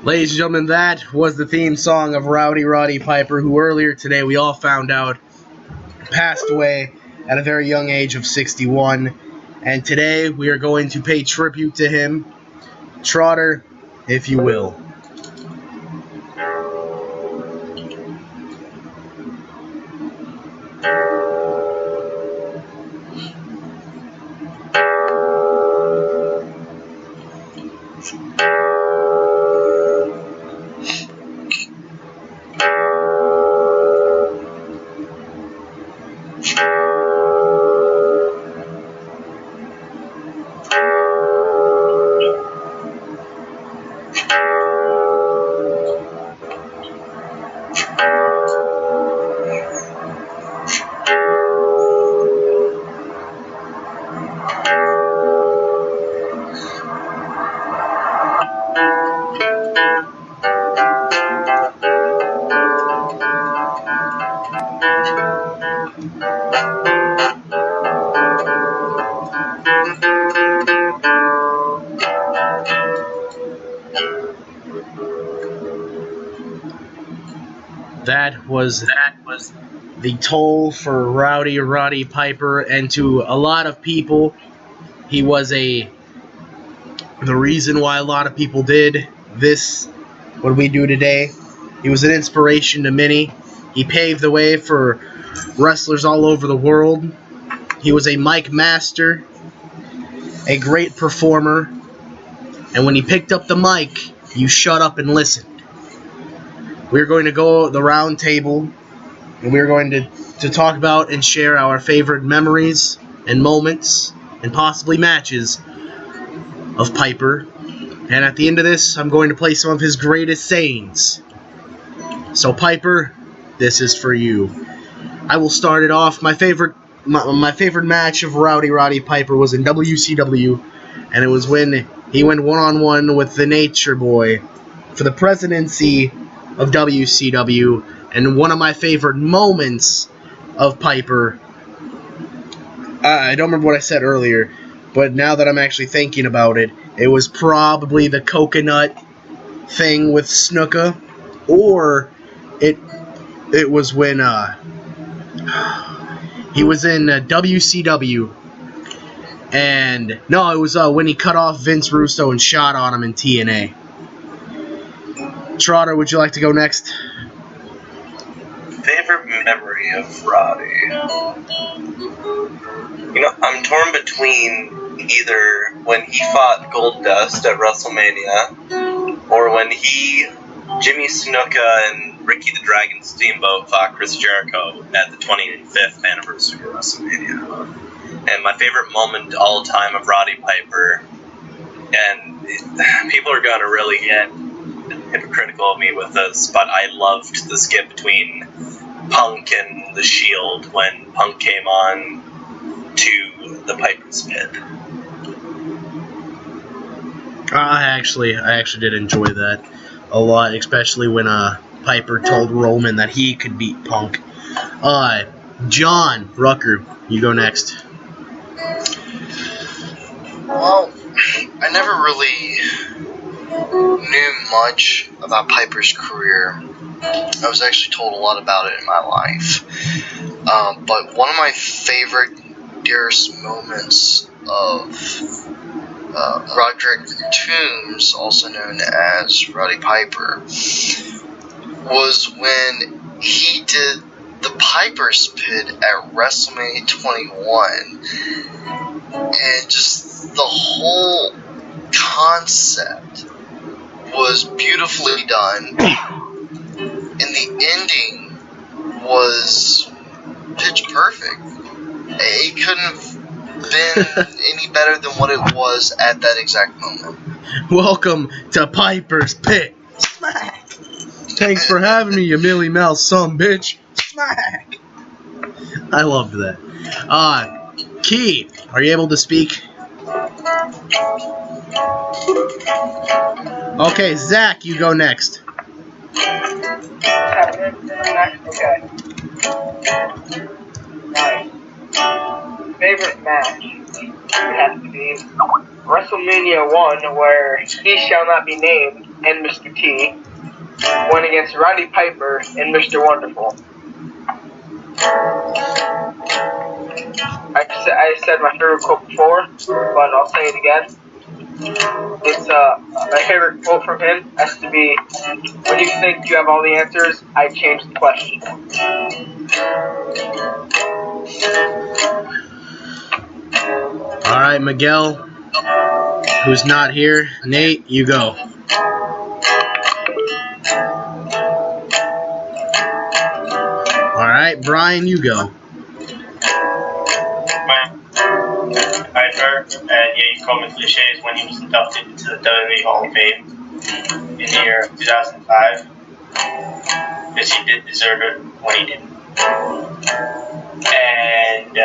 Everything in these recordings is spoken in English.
Ladies and gentlemen, that was the theme song of Rowdy Roddy Piper, who earlier today we all found out passed away at a very young age of 61. And today we are going to pay tribute to him. Trotter, if you will. That was the toll for Rowdy Roddy Piper, and to a lot of people, he was the reason why a lot of people did this, what we do today. He was an inspiration to many. He paved the way for wrestlers all over the world. He was a mic master, a great performer, and when he picked up the mic, you shut up and listened. We're going to go the round table, and we're going to talk about and share our favorite memories and moments and possibly matches of Piper. And at the end of this, I'm going to play some of his greatest sayings. So Piper, this is for you. I will start it off. My favorite match of Rowdy Roddy Piper was in WCW, and it was when he went one-on-one with the Nature Boy for the presidency of WCW. And one of my favorite moments of Piper, I don't remember what I said earlier, but now that I'm actually thinking about it, it was probably the coconut thing with Snuka, or it was when he was in WCW, and no, it was when he cut off Vince Russo and shot on him in TNA. Trotter, would you like to go next? Favorite memory of Roddy? I'm torn between either when he fought Goldust at WrestleMania, or when Jimmy Snuka and Ricky the Dragon Steamboat fought Chris Jericho at the 25th anniversary of WrestleMania. And my favorite moment all time of Roddy Piper, and people are going to really get hypocritical of me with this, but I loved the skit between Punk and The Shield when Punk came on to the Piper's Pit. I actually did enjoy that a lot, especially when Piper told Roman that he could beat Punk. John Rucker, you go next. Well, I never really knew much about Piper's career. I was actually told a lot about it in my life. But one of my favorite, dearest moments of Roderick Toombs, also known as Roddy Piper, was when he did the Piper's Pit at WrestleMania 21. And just the whole concept was beautifully done, and the ending was pitch perfect. It couldn't have been any better than what it was at that exact moment. Welcome to Piper's Pit. Smack. Thanks for having me, you Millie Mouse bitch. Smack. I loved that. Key, are you able to speak? Okay, Zach, you go next. Okay. Nice. Favorite match would have to be WrestleMania 1, where He Shall Not Be Named and Mr. T went against Roddy Piper and Mr. Wonderful. I said my favorite quote before, but I'll say it again. It's my favorite quote from him has to be, when you think you have all the answers, I change the question. All right, Miguel, who's not here. Nate, you go. All right, Brian, you go. Piper, you call me cliches, when he was inducted into the WWE Hall of Fame in the year of 2005, because he did deserve it when he didn't. And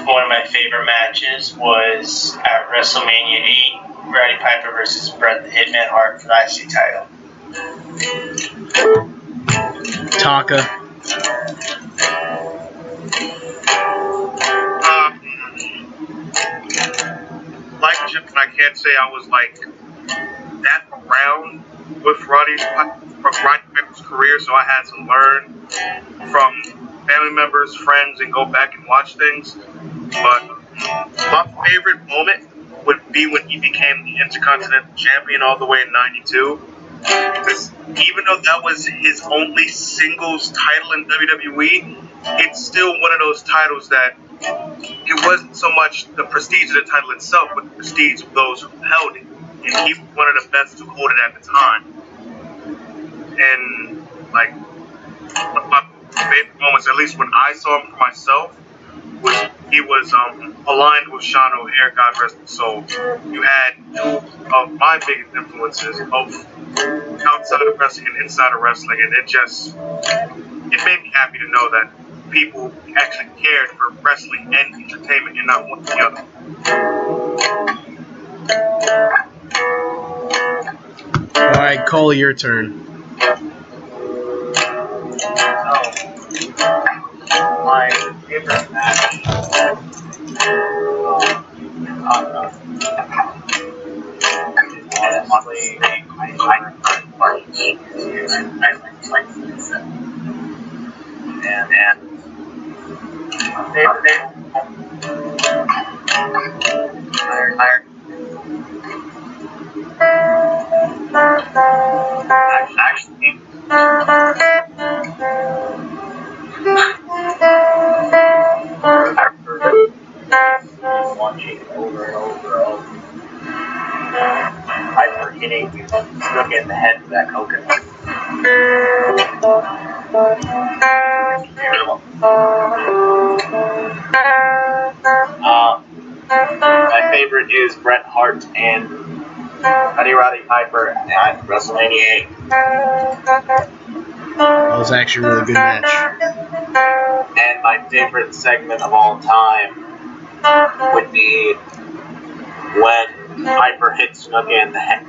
one of my favorite matches was at WrestleMania 8, Roddy Piper versus Bret the Hitman Hart for the IC title. Taka. Like Jim, I can't say I was like that around with Roddy Piper's career, so I had to learn from family members, friends, and go back and watch things. But my favorite moment would be when he became the Intercontinental Champion all the way in '92. Because even though that was his only singles title in WWE, it's still one of those titles that it wasn't so much the prestige of the title itself, but the prestige of those who held it. And he was one of the best to hold it at the time. And, like, one of my favorite moments, at least when I saw him for myself, was he was aligned with Sean O'Haire, God rest his soul. You had two of my biggest influences, both outside of wrestling and inside of wrestling, and it made me happy to know that people actually cared for wrestling and entertainment and not one or the other. All right, Cole, your turn. My favorite match honestly, I like and favorite actually watching over and over. Piper hitting Snook in the head with that coconut. My favorite is Bret Hart and Roddy Piper at WrestleMania 8. That was actually a really good match. And my favorite segment of all time would be when Piper hits Snook in the head.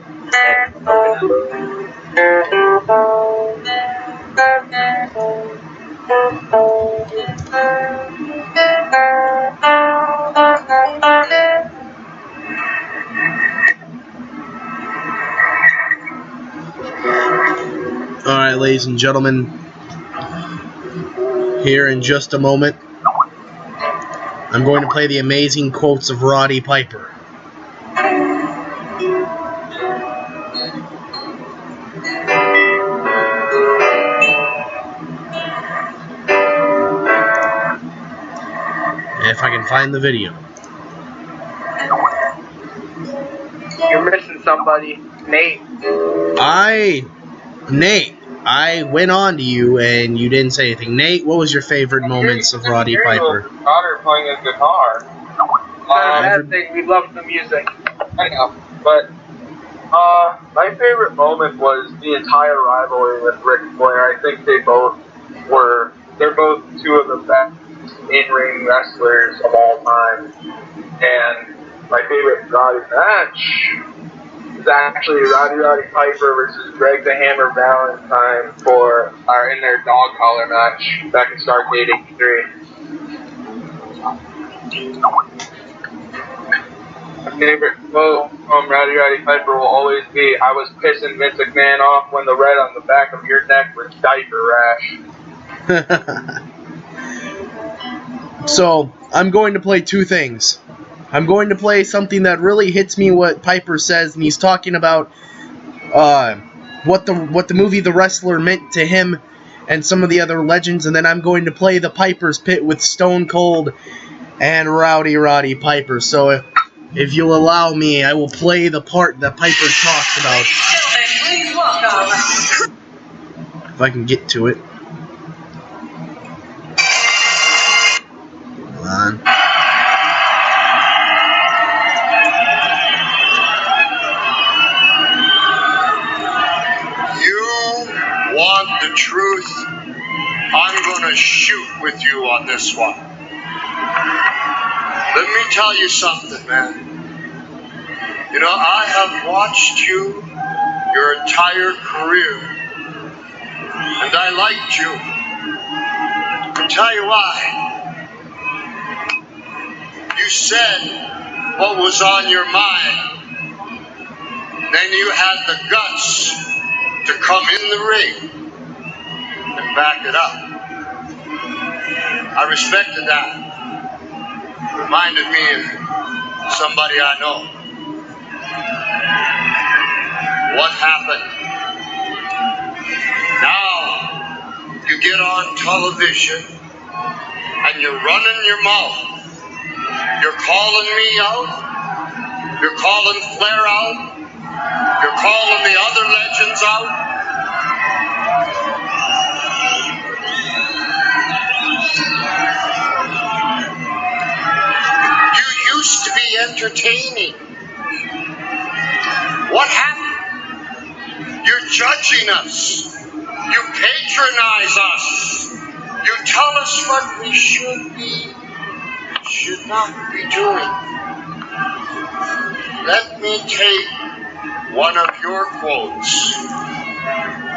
All right, ladies and gentlemen, here in just a moment, I'm going to play the amazing quotes of Roddy Piper. If I can find the video. You're missing somebody. Nate. Nate, I went on to you and you didn't say anything. Nate, what was your favorite moments of Roddy Piper? Daughter playing his guitar. Not a bad thing. We love the music. I know, but my favorite moment was the entire rivalry with Ric Flair. I think they're both two of the best in-ring wrestlers of all time. And my favorite Roddy match is actually Roddy Piper versus Greg the Hammer Valentine in their dog collar match back in Starrcade '83. favorite quote from Rowdy Piper will always be, "I was pissing Vince McMahon off when the red on the back of your neck was diaper rash." So, I'm going to play two things. I'm going to play something that really hits me what Piper says, and he's talking about what the movie The Wrestler meant to him and some of the other legends, and then I'm going to play the Piper's Pit with Stone Cold and Roddy Piper. So if you'll allow me, I will play the part that Piper talks about. If I can get to it. Hold on. Want the truth? I'm gonna shoot with you on this one. Let me tell you something, man. You know, I have watched you your entire career, and I liked you. I'll tell you why. You said what was on your mind. Then you had the guts to come in the ring and back it up. I respected that. Reminded me of somebody I know. What happened? Now you get on television and you're running your mouth. You're calling me out. You're calling Flair out. You're calling the other legends out. You used to be entertaining. What happened? You're judging us. You patronize us. You tell us what we should be, should not be doing. Let me take one of your quotes.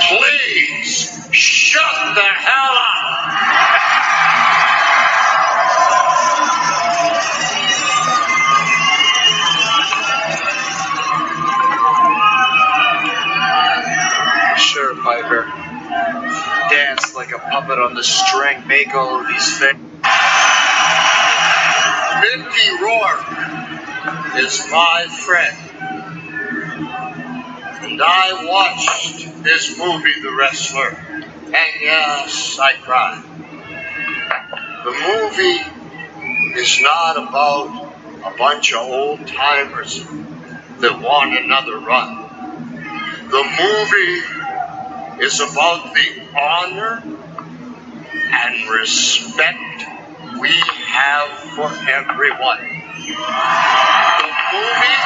Please shut the hell up. Sure, Piper. Dance like a puppet on the string, make all of these things. Mickey Rourke is my friend. And I watched this movie, The Wrestler, and yes, I cried. The movie is not about a bunch of old timers that want another run. The movie is about the honor and respect we have for everyone. The movie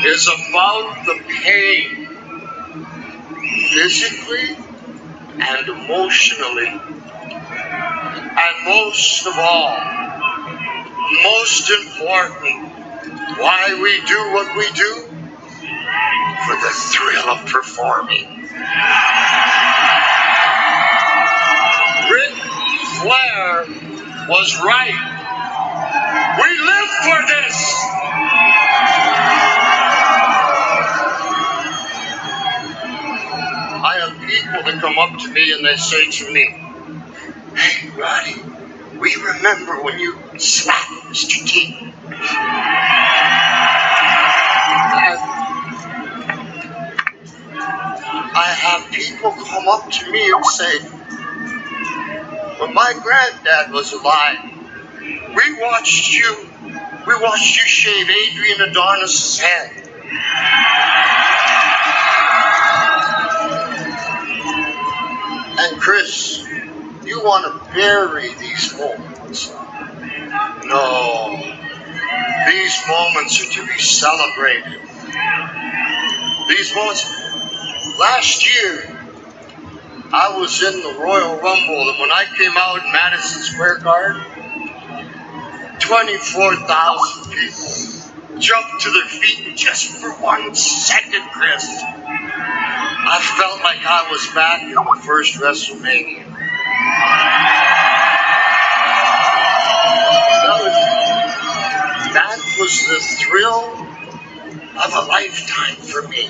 is about the pain, physically and emotionally, and most of all, most important, why we do what we do, for the thrill of performing. Ric Flair was right. We live for this. I have people that come up to me and they say to me, "Hey, Roddy, we remember when you slapped Mr. T." I have people come up to me and say, "When my granddad was alive, we watched you shave Adrian Adonis' head. And Chris, you want to bury these moments. No, these moments are to be celebrated. These moments. Last year, I was in the Royal Rumble, and when I came out in Madison Square Garden, 24,000 people jumped to their feet just for 1 second, Chris. I felt like I was back in the first WrestleMania. was the thrill of a lifetime for me.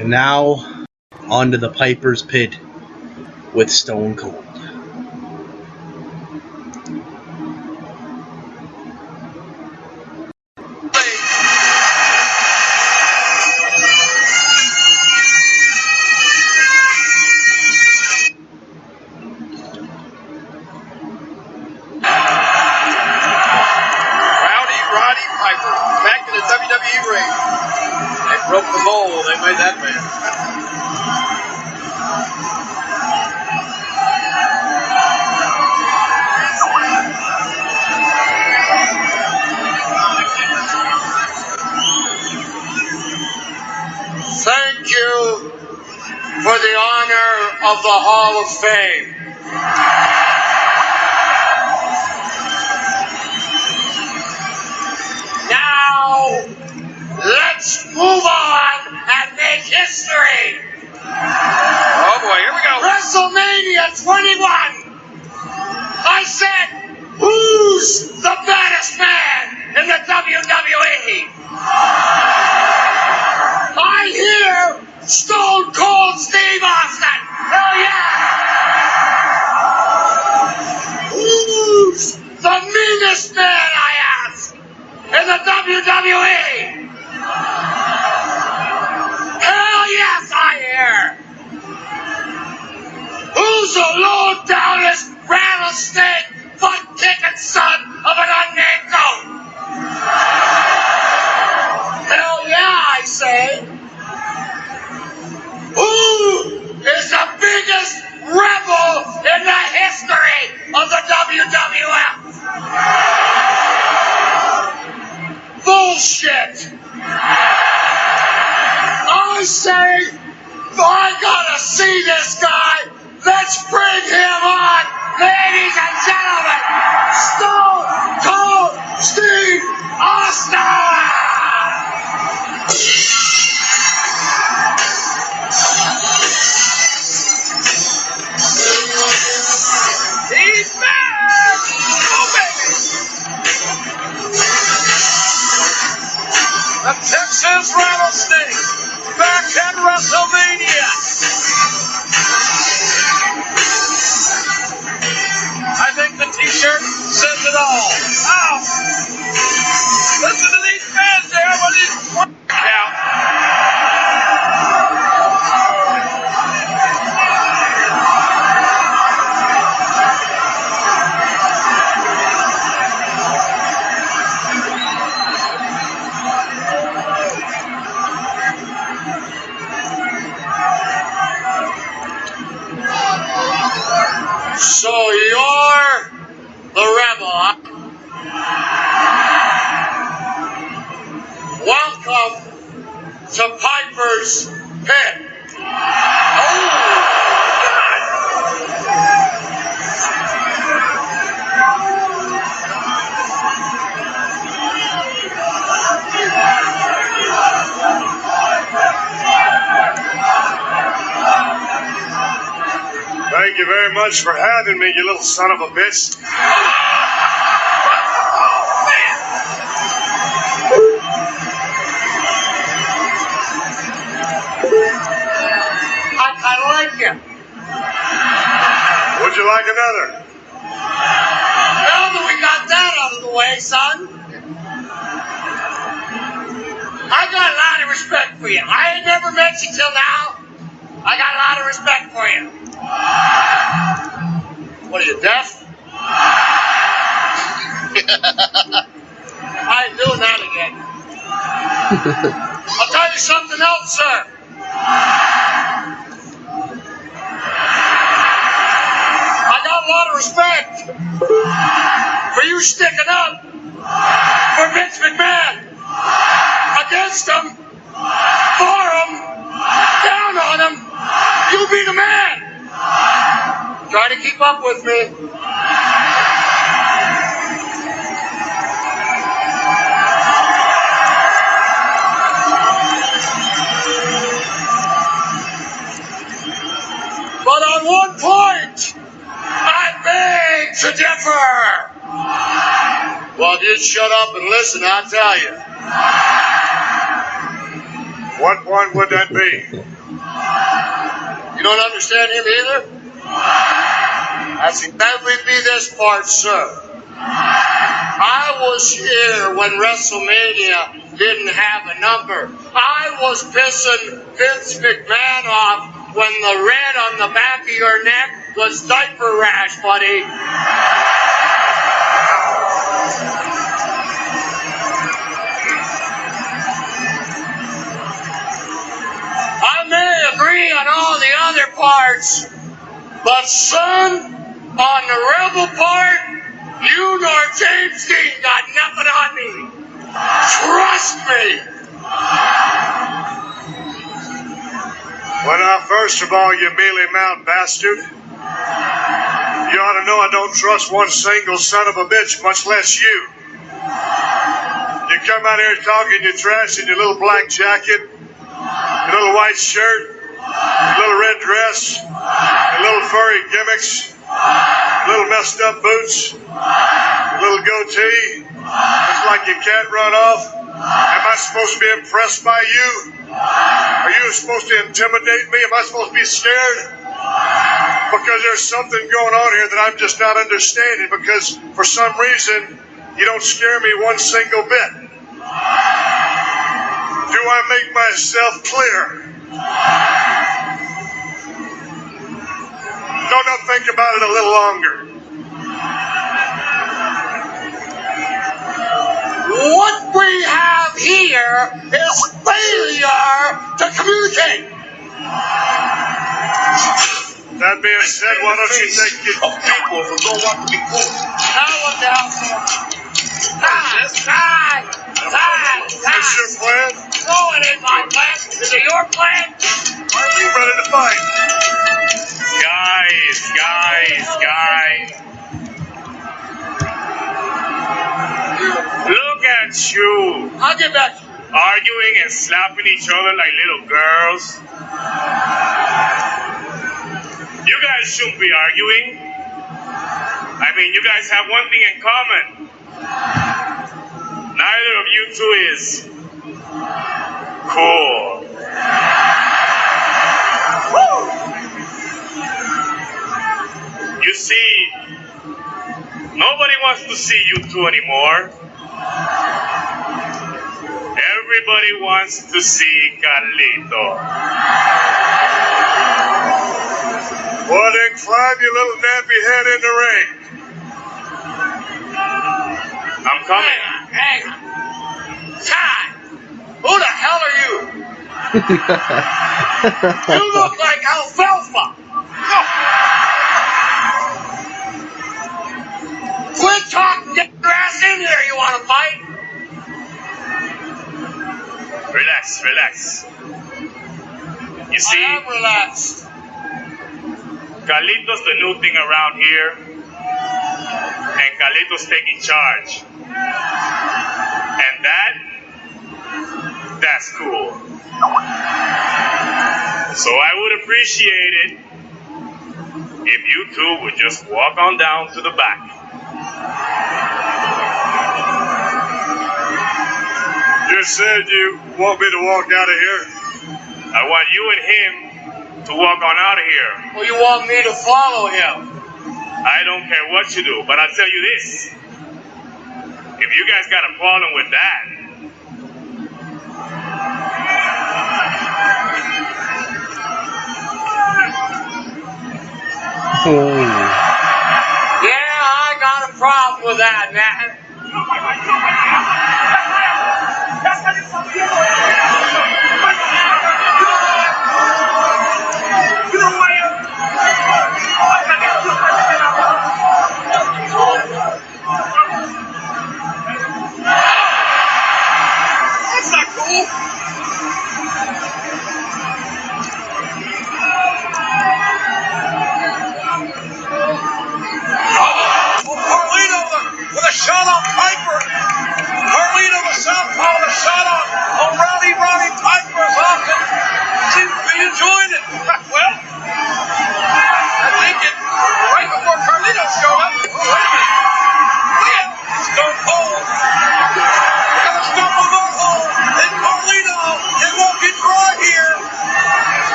And now, on to the Piper's Pit with Stone Cold. Broke the mold, they made that man. Thank you for the honor of the Hall of Fame. Now, let's move on and make history. Oh boy, here we go. WrestleMania 21. I said, who's the baddest man in the WWE? I hear Stone Cold Steve Austin. Hell yeah. Who's the meanest man, I ask, in the WWE? Hell yes, I hear. Who's the low-downest rattlesnake, butt-kicking son of an unnamed goat? Hell yeah, I say. Who is the biggest rebel in the history of the WWF? Bullshit. I say, I gotta see this guy. Let's bring him on, ladies and gentlemen. Stone Cold Steve Austin. He's back! Oh, baby! The Texas Rattlesnake, back at WrestleMania! I think the t-shirt says it all. Ow! Listen to these fans there, what is count? So you're the rebel, huh? Welcome to Piper's Pit. Oh, Thank you very much for having me, you little son of a bitch. I like you. Would you like another? Now that we got that out of the way, son, I got a lot of respect for you. I ain't never met you till now. I got a lot of respect for you. What are you, deaf? I ain't doing that again. I'll tell you something else, sir. I got a lot of respect for you sticking up for Vince McMahon. Against him, for him, down on him. You be the man. Try to keep up with me. one point, I beg to differ. Well, just shut up and listen, I'll tell you. What point would that be? You don't understand him either? That's exactly be this part, sir. I was here when WrestleMania didn't have a number. I was pissing Vince McMahon off when the red on the back of your neck was diaper rash, buddy. I may agree on all the other parts, but son, on the rebel part, you nor James Dean got nothing on me. Trust me. Well, now, first of all, you mealy-mouthed bastard. You ought to know I don't trust one single son of a bitch, much less you. You come out here talking your trash in your little black jacket, your little white shirt, your little red dress, your little furry gimmicks, your little messed up boots, your little goatee. Looks like you can't run off. Am I supposed to be impressed by you? Are you supposed to intimidate me? Am I supposed to be scared? Because there's something going on here that I'm just not understanding, because for some reason you don't scare me one single bit. Do I make myself clear? No, think about it a little longer. What we have here is failure to communicate. That being said, why don't you take your people who don't want to be cool? Now look out. Time. Is this your plan? No, it ain't my plan. Is it your plan? Are you ready to fight? Guys. Look at you. I'll get back to you. Arguing and slapping each other like little girls. You guys shouldn't be arguing. I mean, you guys have one thing in common. Neither of you two is cool. You see, nobody wants to see you two anymore. Everybody wants to see Carlito. Well, then climb your little nappy head in the ring. I'm coming. Hang on. Ty, who the hell are you? You look like alfalfa. Quit talking, get your ass in here. You want to fight? Relax. You see, I am relaxed. Carlito's the new thing around here, and Carlito's taking charge. And that's cool. So I would appreciate it if you two would just walk on down to the back. You said you want me to walk out of here? I want you and him to walk on out of here. Well, you want me to follow him? I don't care what you do, but I'll tell you this. If you guys got a problem with that, Yeah, I got a problem with that, man. That's not cool. Carlito with a shot.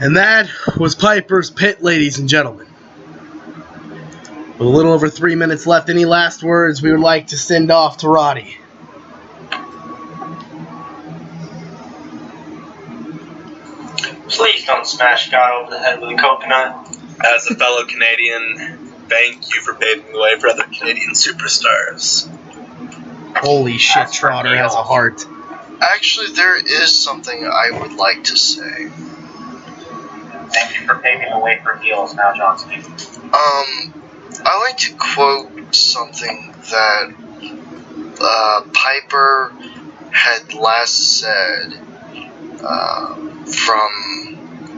And that was Piper's Pit, ladies and gentlemen. With a little over 3 minutes left, any last words we would like to send off to Roddy? Please don't smash God over the head with a coconut. As a fellow Canadian, thank you for paving the way for other Canadian superstars. Holy shit, Trotter has a heart. Actually, there is something I would like to say. Thank you for paving the way for heels. Now, John speaking. I like to quote something that Piper had last said from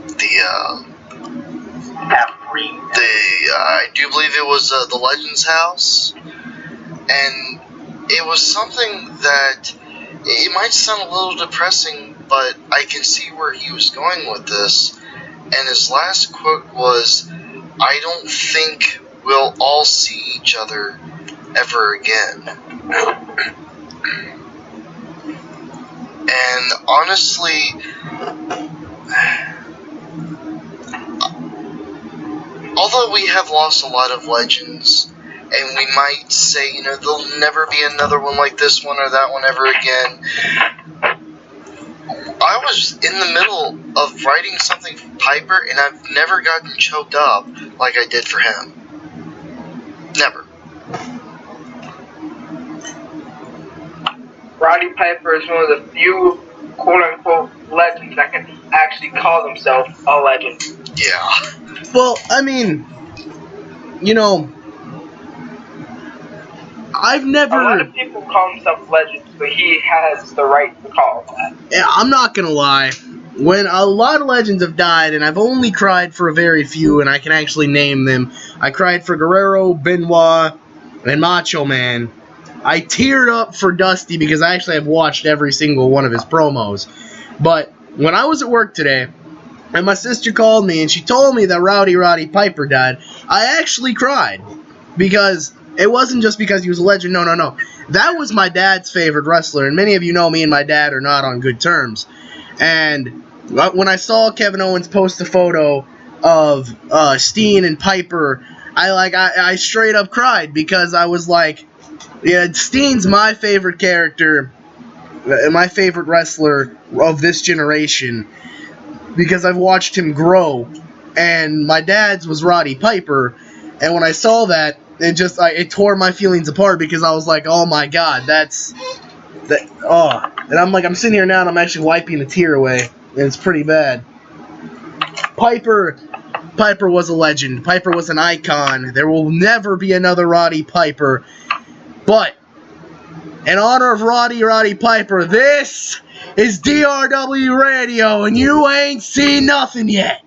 the I do believe it was the Legends House, and it was something that it might sound a little depressing, but I can see where he was going with this. And his last quote was, "I don't think we'll all see each other ever again." And honestly, although we have lost a lot of legends, and we might say, you know, there'll never be another one like this one or that one ever again, I was in the middle of writing something for Piper, and I've never gotten choked up like I did for him. Never. Roddy Piper is one of the few quote-unquote legends that can actually call themselves a legend. Yeah. Well, I mean, you know, I've never... A lot of people call themselves legends, but he has the right to call that. Yeah, I'm not gonna lie. When a lot of legends have died, and I've only cried for a very few, and I can actually name them. I cried for Guerrero, Benoit, and Macho Man. I teared up for Dusty because I actually have watched every single one of his promos. But when I was at work today, and my sister called me and she told me that Roddy Piper died, I actually cried. Because it wasn't just because he was a legend. No. That was my dad's favorite wrestler, and many of you know me and my dad are not on good terms. And when I saw Kevin Owens post a photo of Steen and Piper, I straight up cried because I was like, yeah, Steen's my favorite character, my favorite wrestler of this generation, because I've watched him grow, and my dad's was Roddy Piper, and when I saw that, it tore my feelings apart because I was like, oh my god, and I'm sitting here now and I'm actually wiping a tear away, and it's pretty bad. Piper was a legend. Piper was an icon. There will never be another Roddy Piper. But, in honor of Roddy Piper, this is DRW Radio, and you ain't seen nothing yet.